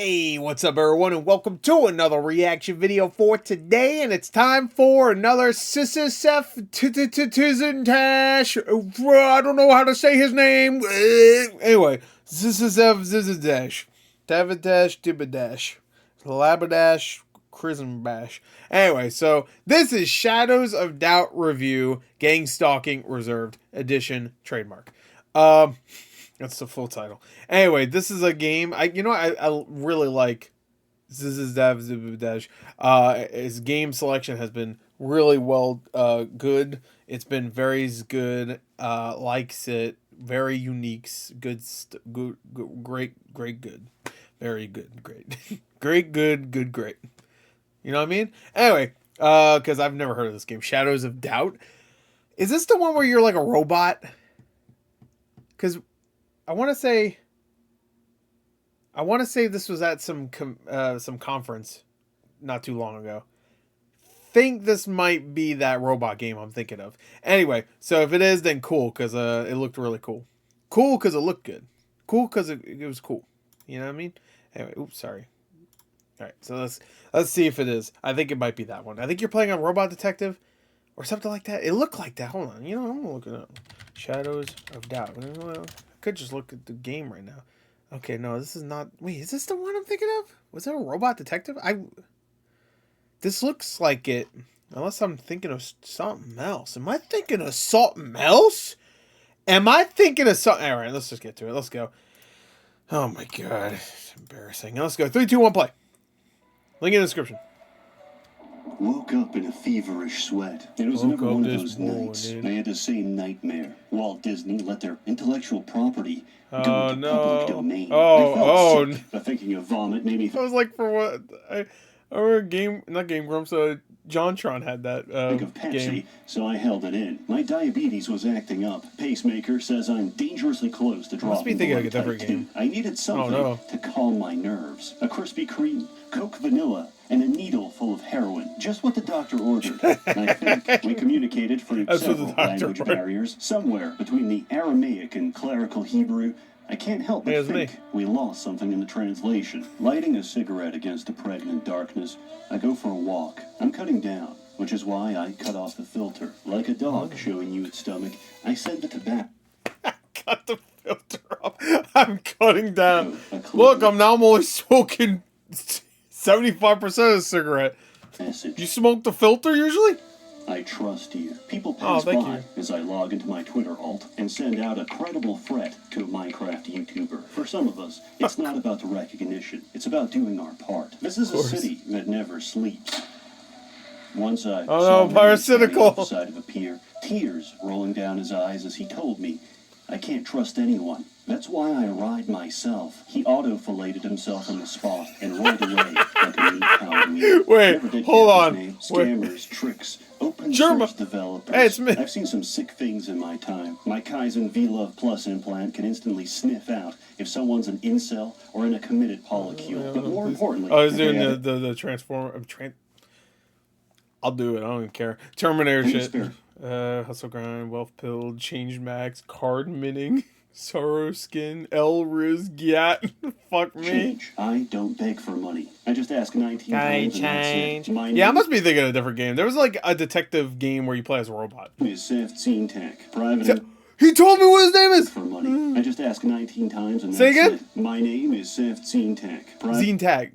Hey, what's up everyone, and welcome to another reaction video for today, and it's time for another SsethTzeentach. I don't know how to say his name. Anyway, SsethTzeentach. Tavadash, Dibadash, Labadash, Chrismbash. Anyway, so this is Shadows of Doubt review, Gangstalking Reserved Edition trademark. That's the full title. Anyway, this is a game. I really like SsethTzeentach. His game selection has been really good. It's been very good. Likes it. Very unique. Great, good. Very good, great. Great, good, great. You know what I mean? Anyway, because I've never heard of this game. Shadows of Doubt. Is this the one where you're like a robot? Because I want to say this was at some conference not too long ago. Think this might be that robot game I'm thinking of. Anyway, so if it is, then cool, because it looked really cool. Cool because it looked good. Cool because it was cool. You know what I mean? Anyway, oops, sorry. All right, so let's see if it is. I think it might be that one. I think you're playing a robot detective or something like that. It looked like that. Hold on. You know, I'm gonna look it up. Shadows of Doubt. Well, could just look at the game right now. Okay, no, this is not. Wait, is this the one I'm thinking of? Was there a robot detective? This looks like it, unless I'm thinking of something else. Am I thinking of something else? Am I thinking of something? All right, let's just get to it. Let's go. Oh my god, it's embarrassing. Let's go. 3, 2, 1, play. Link in the description. Woke up in a feverish sweat. It was another one of those nights. I had the same nightmare. Walt Disney let their intellectual property go into public domain. I felt sick, but thinking of vomit made me. I was like, for what? I remember not Game Grumps. JonTron had that think of Pepsi, game. so I held it in. My diabetes was acting up. Pacemaker says I'm dangerously close to dropping. Must be thinking of a different game. I needed something to calm my nerves. A Krispy Kreme, Coke Vanilla, and a needle full of heroin. Just what the doctor ordered. I think we communicated through several language barriers, somewhere between the Aramaic and clerical Hebrew. I can't help but think we lost something in the translation. Lighting a cigarette against a pregnant darkness, I go for a walk. I'm cutting down, which is why I cut off the filter. Like a dog showing you its stomach, I send the tobacco. Cut the filter off. I'm cutting down. Look, I'm only smoking 75% of the cigarette. Message. You smoke the filter usually? I trust you. People pass by as I log into my Twitter alt and send out a credible threat to a Minecraft YouTuber. For some of us, it's not about the recognition. It's about doing our part. This is a city that never sleeps. Once I saw him parasitical. off the side of a pier, tears rolling down his eyes as he told me, I can't trust anyone. That's why I ride myself. He auto-filleted himself on the spot and rolled away like a meat powder. Wait, hold on. Scammers, tricks, open source developers. Hey, it's me. I've seen some sick things in my time. My Kaizen V-Love Plus implant can instantly sniff out if someone's an incel or in a committed polycule. But more importantly, I was doing the transformer. I'll do it. I don't even care. Terminator shit. Hustle grind, wealth pill, change max, card minting. Sorrow skin, El Riz Gyat. Fuck me. Change. I don't beg for money. I just ask 19 times and that's it. Yeah, I must be thinking of a different game. There was like a detective game where you play as a robot. SsethTzeentach. Private. He told me what his name is! For money. I just ask 19 times and say that's again? it. My name is SsethTzeentach. Zeentach.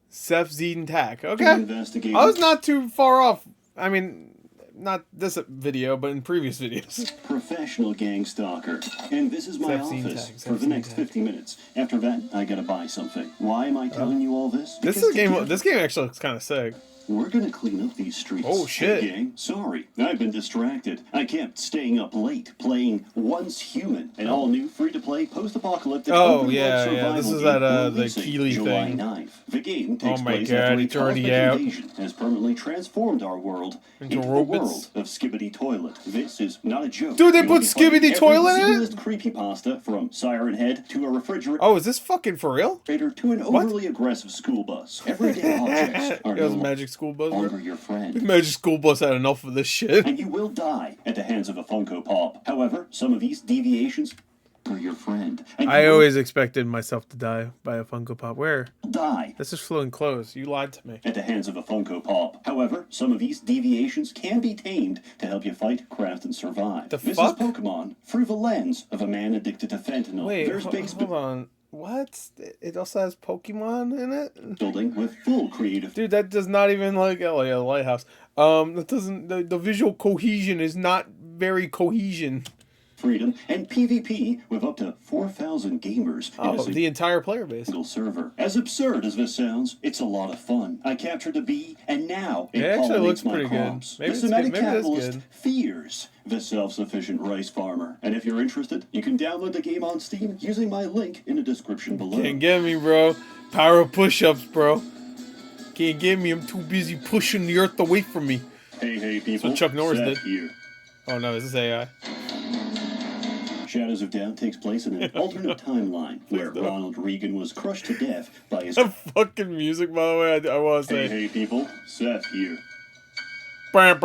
SsethTzeentach. Okay. Investigative. I was not too far off. I mean, not this video, but in previous videos. Professional gang stalker. And this is my office for the next 50 minutes. After that, I gotta buy something. Why am I telling you all this? This game actually looks kind of sick. We're gonna clean up these streets. Oh shit! Hey, gang. Sorry, I've been distracted. I kept staying up late playing Once Human, an all-new free-to-play post-apocalyptic. Oh yeah. This is that the Keeley July thing. 9th. The game takes place after a cosmic invasion has permanently transformed our world into a world of Skibidi Toilet. This is not a joke. Dude, they put Skibidi Toilet in it? Creepypasta from Siren Head to a refrigerator. Oh, is this fucking for real? To an overly aggressive school bus. Everyday objects are no Magic School Bus. longer your friend. Magic School Bus had enough of this shit. And you will die at the hands of a Funko Pop. However, some of these deviations for your friend. And I always expected myself to die by a Funko Pop. Where? Die. This is flowing close. You lied to me. At the hands of a Funko Pop. However, some of these deviations can be tamed to help you fight, craft, and survive. The This fuck? is Pokemon through the lens of a man addicted to fentanyl. Wait, There's hold on. What? It also has Pokemon in it? building with full creative Dude, that does not even like a lighthouse. That doesn't. The visual cohesion is not very cohesion. freedom and PvP with up to 4,000 gamers in a The entire player base. single server. As absurd as this sounds, it's a lot of fun. I captured a bee, and now it actually pollinates looks my pretty good. crops. Maybe The it's good. Semitic Maybe it is capitalist good. fears the self-sufficient rice farmer. And if you're interested, you can download the game on Steam using my link in the description below. Can't get me, bro. Power of push-ups, bro. Can't get me. I'm too busy pushing the earth away from me. Hey, people. what Chuck Norris Seth did. Here. Oh no, is this AI? Shadows of Doubt takes place in an alternate timeline where don't. Ronald Reagan was crushed to death by his... The fucking music, by the way, I want to say. Hey, people. Seth here. Wait,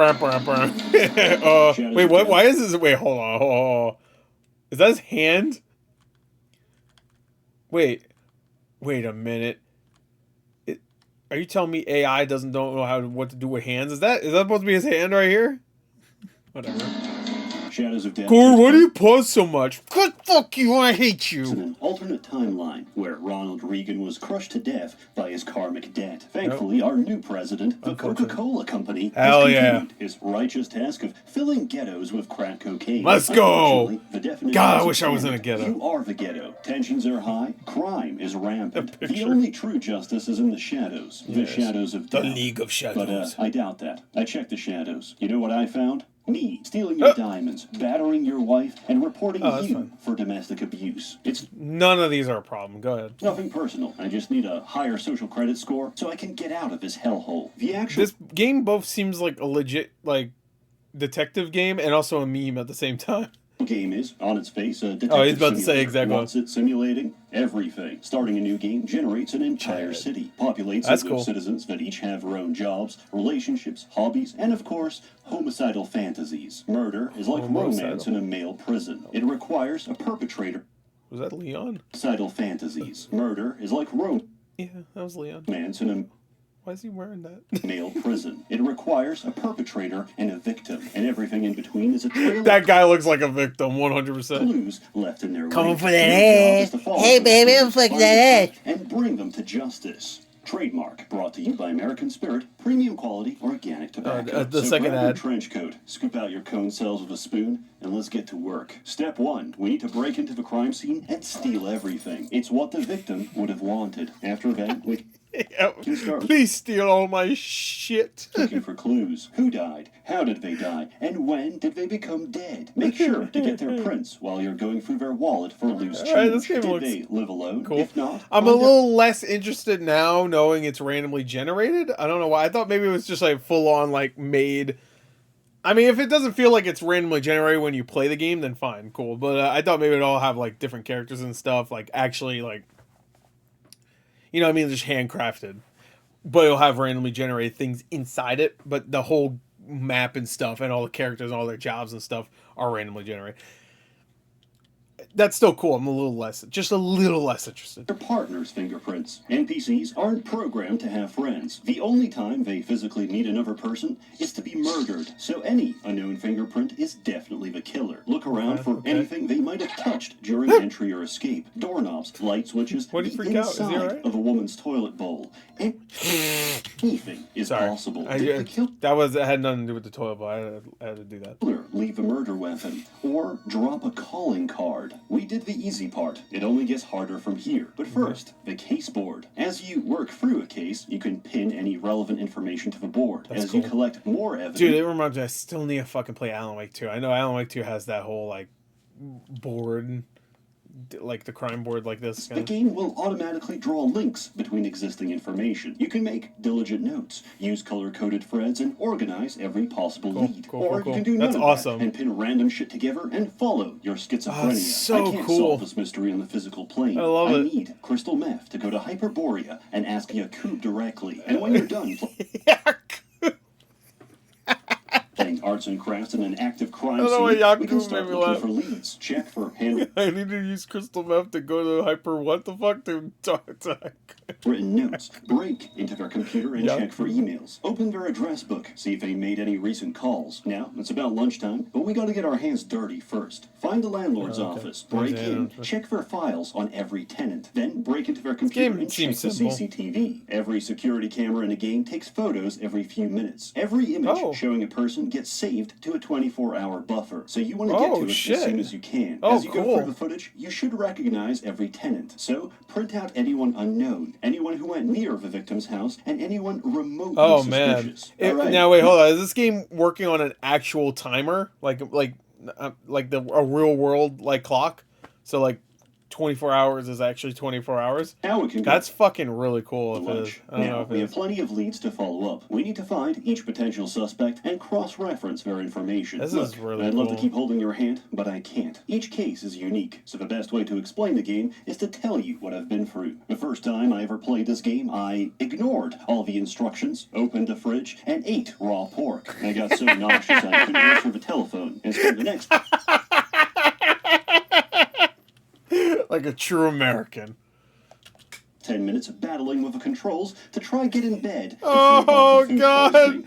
what? Why is this? Wait, hold on. Hold on. Is that his hand? Wait a minute. Are you telling me AI don't know what to do with hands? Is that supposed to be his hand right here? Whatever. Shadows of Doubt. Gore, why do you pause so much? God, fuck you! I hate In you. an alternate timeline where Ronald Reagan was crushed to death by his karmic debt. Thankfully, our new president, the Coca-Cola Company, Hell has yeah. continued his righteous task of filling ghettos with crack cocaine. Let's go. Unfortunately, the definition God, I isn't wish I was in a standard. ghetto. You are the ghetto. Tensions are high. Crime is rampant. The picture. only true justice is in the shadows. The Yes. shadows of The doubt. League of But Shadows. I doubt that. I checked the shadows. You know what I found? Me stealing your diamonds, battering your wife, and reporting Oh, that's you fine. for domestic abuse. It's None of these are a problem. Go ahead. nothing personal. I just need a higher social credit score so I can get out of this hellhole. The actual This game both seems like a legit detective game and also a meme at the same time. game is, on its face, a detective Oh, he's about to say simulator. exactly what- What's it simulating? Everything. Starting a new game generates an entire Shit. city, populates That's it cool. with citizens that each have their own jobs, relationships, hobbies, and of course, homicidal fantasies. Murder is like Homicidal. romance in a male prison. It requires a perpetrator. Was that Leon? Homicidal fantasies. Murder is like romance Yeah, that was Leon. in a Why is he wearing that? male prison. It requires a perpetrator and a victim, and everything in between is a trail That guy looks like a victim, 100%. of clues left in their Coming wake. for that Your job is ass. to follow Hey, those baby, clues, I'm flicking find that the truth, and bring them to justice. Trademark brought to you by American Spirit, premium quality organic tobacco. the so second grab your ad. trench coat, scoop out your cone cells with a spoon, and let's get to work. Step 1: we need to break into the crime scene and steal everything. It's what the victim would have wanted. After that, we Please steal all my shit. looking for clues. Who died? How did they die? And when did they become dead? Make sure to get their prints while you're going through their wallet for loose change. Alright, this game Did looks they live alone? Cool. If not, I'm a find out. little less interested now knowing it's randomly generated. I don't know why. I thought maybe it was just like full on made. I mean, if it doesn't feel like it's randomly generated when you play the game, then fine, cool. But I thought maybe it'd all have different characters and stuff, actually you know what I mean, just handcrafted. But it'll have randomly generated things inside it, but the whole map and stuff and all the characters and all their jobs and stuff are randomly generated. That's still cool. I'm just a little less interested. Their partner's fingerprints. NPCs aren't programmed to have friends. The only time they physically meet another person is to be murdered. So any unknown fingerprint is definitely the killer. Look around for anything they might have touched during entry or escape. Doorknobs, light switches, Why'd he the freak out? Is he inside alright? of a woman's toilet bowl. Anything is Sorry. possible. Did the killer That had nothing to do with the toilet, but I had to do that. leave a murder weapon or drop a calling card? We did the easy part. It only gets harder from here. But first, the case board. As you work through a case, you can pin any relevant information to the board. As you cool. collect more evidence, Dude, it reminds me, I still need to fucking play Alan Wake 2. I know Alan Wake 2 has that whole, board, the crime board like this. the game will automatically draw links between existing information. You can make diligent notes, use color-coded threads, and organize every possible lead. cool, or cool. you can do That's none of awesome. that and pin random shit together and follow your schizophrenia. so I can't cool. solve this mystery on the physical plane. I love it. need crystal meth to go to Hyperborea and ask Yakub directly. And when you're done playing arts and crafts in an active crime I don't know scene, why we Yakub can start made me looking laugh. for leads. methods. Check for hand I need to use crystal meth to go to hyper. What the fuck to attack? written notes. Break into their computer and check for emails. Open their address book. See if they made any recent calls. Now, it's about lunchtime, but we gotta get our hands dirty first. Find the landlord's office. Break in. Check for files on every tenant. Then break into their computer and check the CCTV. Every security camera in a game takes photos every few minutes. Every image showing a person gets saved to a 24-hour buffer. So you want to get to it as soon as you can. As you go through the footage, you should recognize every tenant. So print out anyone unknown, anyone who went near the victim's house, and anyone remotely suspicious. Now wait, hold on. Is this game working on an actual timer, like a real world like clock? So like 24 hours is actually 24 hours. Now we can That's fucking really cool. If it is. Now, we have plenty of leads to follow up. We need to find each potential suspect and cross-reference their information. This is really I'd cool. love to keep holding your hand, but I can't. Each case is unique, so the best way to explain the game is to tell you what I've been through. The first time I ever played this game, I ignored all the instructions, opened a fridge, and ate raw pork. I got so nauseous I couldn't answer the telephone, and spent the next... Like a true American. 10 minutes of battling with the controls to try get in bed. Oh, God!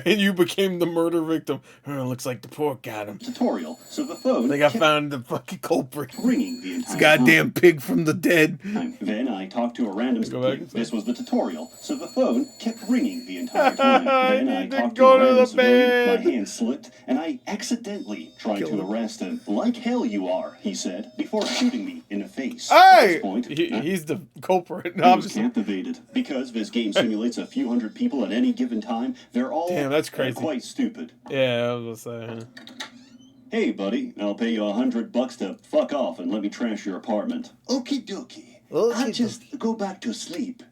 And you became the murder victim. Looks like the pork got him. Tutorial, so the phone... I think I found the fucking culprit. Ringing the entire goddamn pig from the dead. Then I talked to a random... This was the tutorial, so the phone kept ringing the entire time. Then I talked to a random civilian, my hand slipped, and I accidentally tried to arrest him. Like hell you are, he said, before shooting me in the face. Hey! At this point, he's the culprit. I was captivated. Because this game simulates a few hundred people at any given time, they're all that's crazy. Quite stupid. Yeah, I was gonna say. Hey, buddy, I'll pay you $100 to fuck off and let me trash your apartment. Okie dokie. I'll just go back to sleep.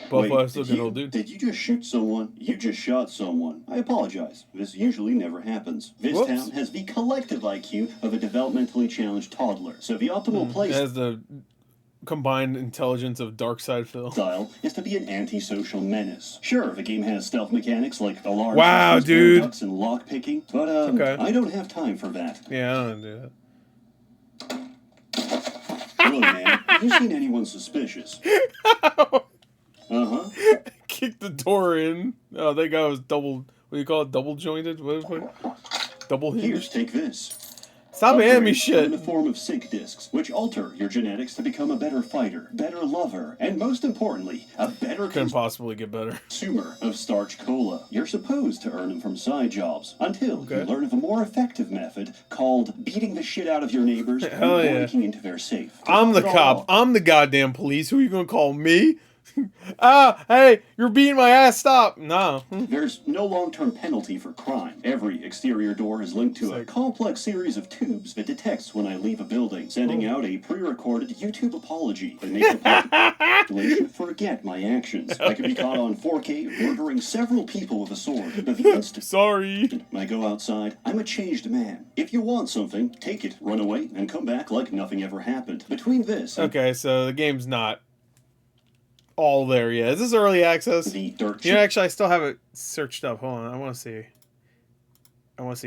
Wait, did you just shoot someone? You just shot someone. I apologize. This usually never happens. This town has the collective IQ of a developmentally challenged toddler. So the optimal place... As the combined intelligence of Darkside Phil. Style is to be an antisocial menace. Sure, the game has stealth mechanics like alarm ducks and lock picking, but I don't have time for that. Yeah, I don't do that. Really, man, have you seen anyone suspicious? Kick the door in. Oh, that guy was double. What do you call it? Double jointed? What? Double hinged? Here, take this. Stop handing me shit. In the form of sync discs, which alter your genetics to become a better fighter, better lover, and most importantly, a better couldn't possibly get better consumer of starch cola. You're supposed to earn them from side jobs until you learn of a more effective method called beating the shit out of your neighbors and breaking into their safe. I'm the cop. I'm the goddamn police. Who are you gonna call me? Hey, you're beating my ass, stop. No. There's no long-term penalty for crime. Every exterior door is linked to a complex series of tubes that detects when I leave a building, sending out a pre-recorded YouTube apology that makes the population forget my actions. I could be caught on 4K murdering several people with a sword, but the instant I go outside, I'm a changed man. If you want something, take it, run away, and come back like nothing ever happened. Between this... Okay, so the game's not all there yet. Is this early access? Actually, I still have it searched up. Hold on, I want to see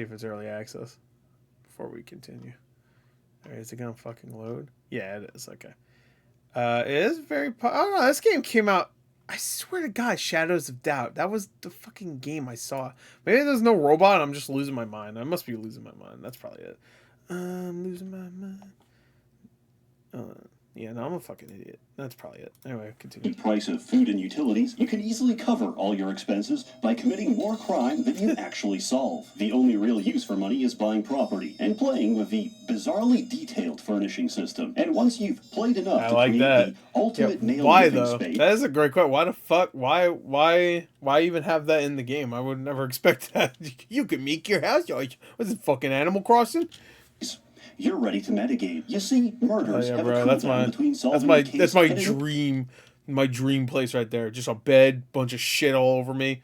if it's early access before we continue. All right, is it gonna fucking load? Yeah, it is. Okay. It is very... I don't know, this game came out... I swear to God, Shadows of Doubt. That was the fucking game I saw. Maybe there's no robot, I'm just losing my mind. I must be losing my mind. That's probably it. I'm losing my mind. Yeah, no, I'm a fucking idiot. That's probably it. Anyway, continue. The price of food and utilities, you can easily cover all your expenses by committing more crime than you actually solve. The only real use for money is buying property and playing with the bizarrely detailed furnishing system. And once you've played enough to create the ultimate nail-moving space... That is a great question. Why the fuck? Why even have that in the game? I would never expect that. You can make your house. What's it, fucking Animal Crossing? You're ready to metagame. You see, murders have a cooldown between solving a case. That's my dream. My dream place right there. Just a bed, bunch of shit all over me.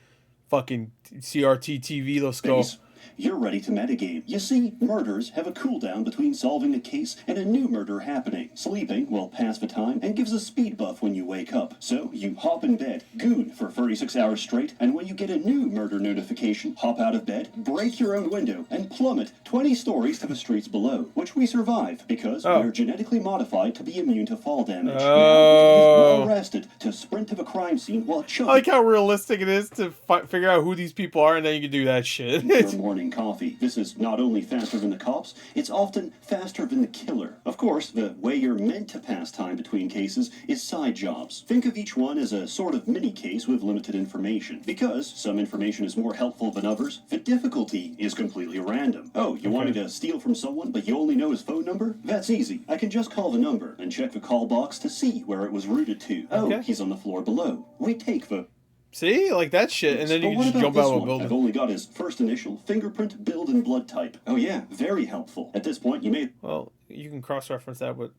Fucking CRT TV. Let's go. You're ready to metagame. You see, murders have a cooldown between solving a case and a new murder happening. Sleeping will pass the time and gives a speed buff when you wake up. So you hop in bed, goon for 36 hours straight, and when you get a new murder notification, hop out of bed, break your own window, and plummet 20 stories to the streets below, which we survive because we're genetically modified to be immune to fall damage. Now, we're arrested to sprint to the crime scene while choking. I like how realistic it is to figure out who these people are, and then you can do that shit. Your morning coffee. This is not only faster than the cops, it's often faster than the killer. Of course, the way you're meant to pass time between cases is side jobs. Think of each one as a sort of mini case with limited information. Because some information is more helpful than others, the difficulty is completely random. Oh, you wanted to steal from someone, but you only know his phone number? That's easy. I can just call the number and check the call box to see where it was routed to. Oh, he's on the floor below. We take the... See? Like that shit, and then you can just jump out of a building. I've only got his first initial, fingerprint, build, and blood type. Oh yeah, very helpful. At this point, you may... Well, you can cross-reference that with...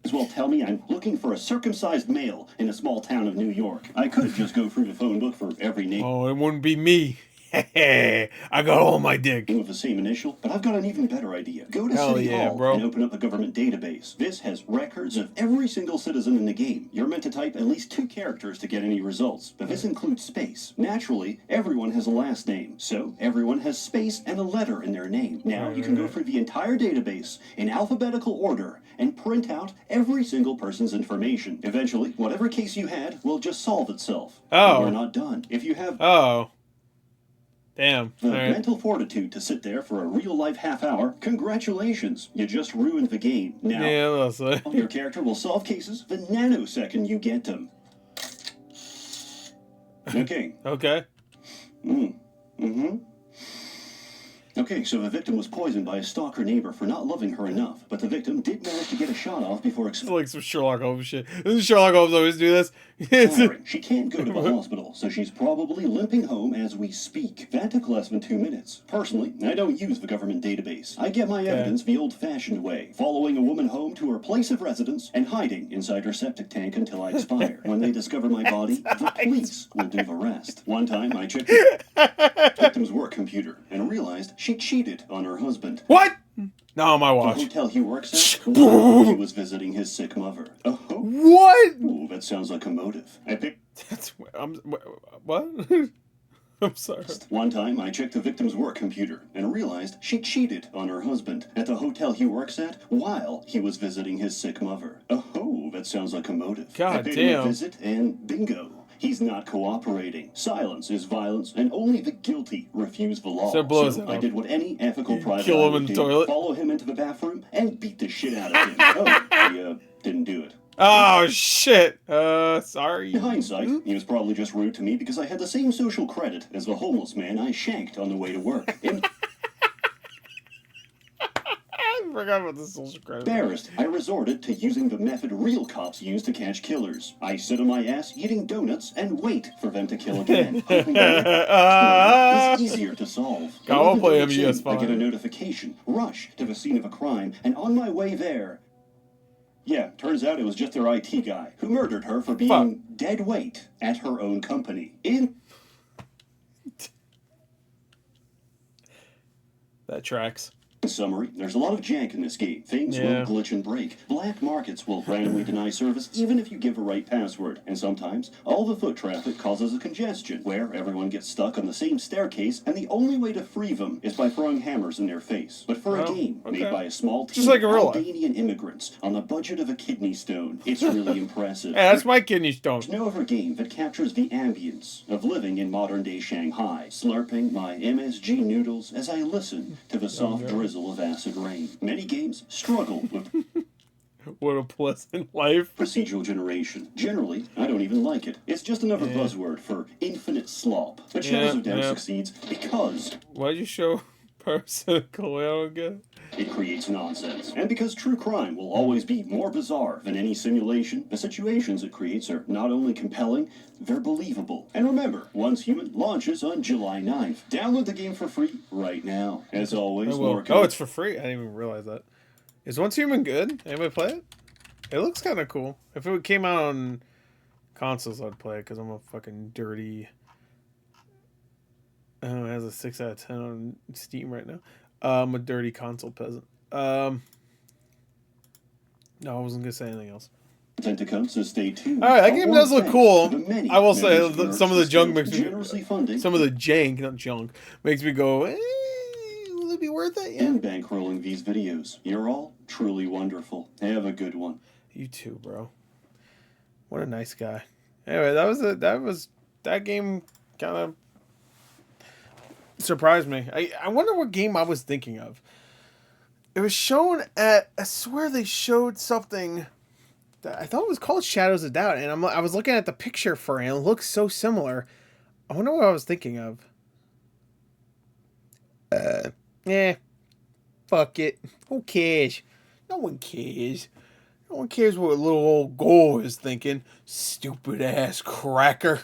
as well tell me I'm looking for a circumcised male in a small town of New York. I could just go through the phone book for every name. Oh, it wouldn't be me. I got all my dick. With the same initial, but I've got an even better idea. Go to City Hall and open up a government database. This has records of every single citizen in the game. You're meant to type at least 2 characters to get any results, but this includes space. Naturally, everyone has a last name, so everyone has space and a letter in their name. Now, you can go through the entire database in alphabetical order and print out every single person's information. Eventually, whatever case you had will just solve itself. Oh. But we're not done. If you have... Oh. Damn. The mental fortitude to sit there for a real-life half-hour, congratulations, you just ruined the game. Now, your character will solve cases the nanosecond you get them. Okay. Okay. Okay, so the victim was poisoned by a stalker neighbor for not loving her enough, but the victim did manage to get a shot off before It's like some Sherlock Holmes shit. Doesn't Sherlock Holmes always do this? She can't go to the hospital, so she's probably limping home as we speak. That took less than 2 minutes. Personally, I don't use the government database. I get my evidence the old-fashioned way, following a woman home to her place of residence and hiding inside her septic tank until I expire. When they discover my body, the police will do the rest. One time, I checked the victim's work computer and realized she cheated on her husband. What? Not on my watch. The hotel he works at while he was visiting his sick mother. Oh. What? Ooh, that sounds like a motive. I picked... What? I'm sorry. One time, I checked the victim's work computer and realized she cheated on her husband at the hotel he works at while he was visiting his sick mother. Oh, that sounds like a motive. God I paid damn. him a visit and bingo. He's not cooperating. Silence is violence, and only the guilty refuse the law. So I did what any ethical private kill him would in the do. toilet. Follow him into the bathroom and beat the shit out of him. Oh, he didn't do it. Oh, shit. Sorry. In hindsight, he was probably just rude to me because I had the same social credit as the homeless man I shanked on the way to work. I forgot about the social credit. Embarrassed, I resorted to using the method real cops use to catch killers. I sit on my ass eating donuts and wait for them to kill again. It's easier to solve. I'll play MUS5. I get a notification, rush to the scene of a crime, and on my way there... Yeah, turns out it was just their IT guy who murdered her for being dead weight at her own company. That tracks. In summary, there's a lot of jank in this game. Things will glitch and break. Black markets will randomly deny service even if you give a right password. And sometimes, all the foot traffic causes a congestion where everyone gets stuck on the same staircase and the only way to free them is by throwing hammers in their face. But for a game made by a small team of Albanian immigrants on the budget of a kidney stone, it's really impressive. Yeah, that's my kidney stone. There's no other game that captures the ambience of living in modern-day Shanghai, slurping my MSG noodles as I listen to the soft drizzle of acid rain. Many games struggle with what a pleasant life. Procedural generation. Generally, I don't even like it. It's just another buzzword for infinite slop. But Shadows of Doubt succeeds because... Why'd you show person Chloe? I don't get it. It creates nonsense. And because true crime will always be more bizarre than any simulation, the situations it creates are not only compelling, they're believable. And remember, Once Human launches on July 9th. Download the game for free right now. As always, it's for free? I didn't even realize that. Is Once Human good? Anybody play it? It looks kind of cool. If it came out on consoles, I'd play it because I'm a fucking dirty Oh, it has a 6 out of 10 on Steam right now. I'm a dirty console peasant. No, I wasn't gonna say anything else. So stay tuned. All right, that game does look cool. I will say some of the junk makes me some of the jank, not junk, makes me go. Will it be worth it? Yeah. And bankrolling these videos. You're all truly wonderful. Have a good one. You too, bro. What a nice guy. Anyway, that game kind of surprised me. I wonder what game I was thinking of. It was shown at, I swear they showed something that I thought it was called Shadows of Doubt, and I was looking at the picture for it, and it looks so similar. I wonder what I was thinking of. Fuck it. Who cares? No one cares. No one cares what little old Gore is thinking. Stupid ass cracker.